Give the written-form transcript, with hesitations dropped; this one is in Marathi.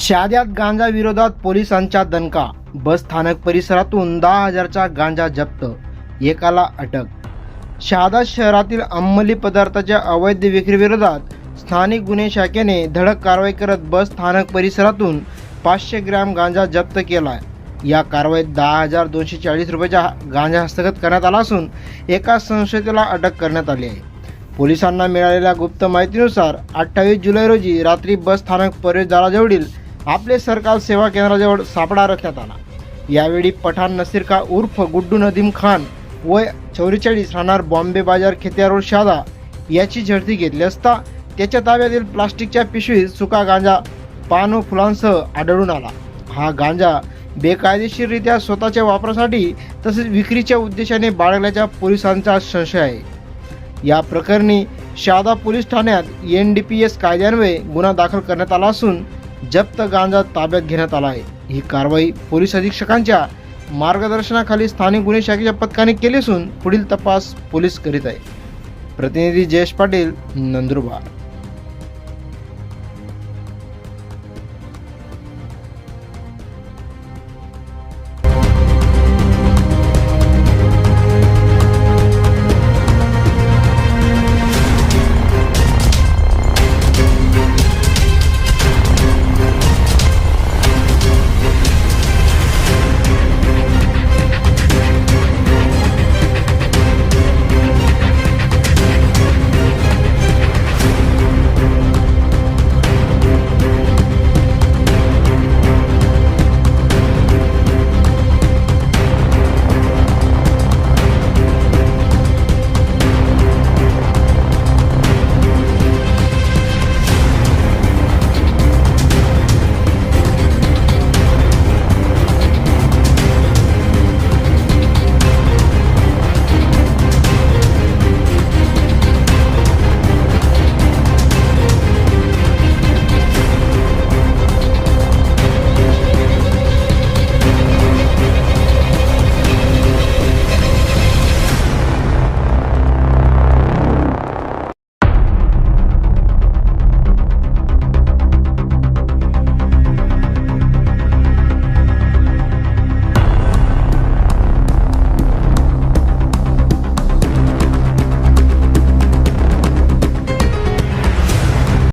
शहाद्यात गांजा विरोधात पोलिसांचा दणका. बस स्थानक परिसरातून 10,000चा गांजा जप्त, एकाला अटक. शहादा शहरातील अंमली पदार्थाच्या अवैध विक्रीविरोधात स्थानिक गुन्हे शाखेने धडक कारवाई करत बस स्थानक परिसरातून 500 ग्रॅम गांजा जप्त केला. या कारवाईत 10,240 रुपयाचा गांजा हस्तगत करण्यात आला असून एका संशयिताला अटक करण्यात आली आहे. पोलिसांना मिळालेल्या गुप्त माहितीनुसार 28 जुलै रोजी रात्री बस स्थानक प्रवेशद्वाराजवळील आपले सरकार सेवा केंद्राजवळ सापळा रचण्यात आला. यावेळी पठाण नसीर का उर्फ गुड्डू नदीम खान वय 44 राहणार बॉम्बे बाजार खेतिया रोड शहादा याची झडती घेतली असता त्याच्या ताब्यातील प्लास्टिकच्या पिशवीत सुका गांजा पान व फुलांसह आढळून आला. हा गांजा बेकायदेशीररित्या स्वतःच्या वापरासाठी तसेच विक्रीच्या उद्देशाने बाळगल्याचा पोलिसांचा संशय आहे. या प्रकरणी शहादा पोलीस ठाण्यात NDPS कायद्यान्वये गुन्हा दाखल करण्यात आला असून जप्त गांजा ताब्यात घेण्यात आला आहे. ही कारवाई पोलीस अधीक्षकांच्या मार्गदर्शनाखाली स्थानिक गुन्हे शाखेच्या पथकाने केली असून पुढील तपास पोलीस करीत आहे. प्रतिनिधी जयेश पाटील, नंदुरबार.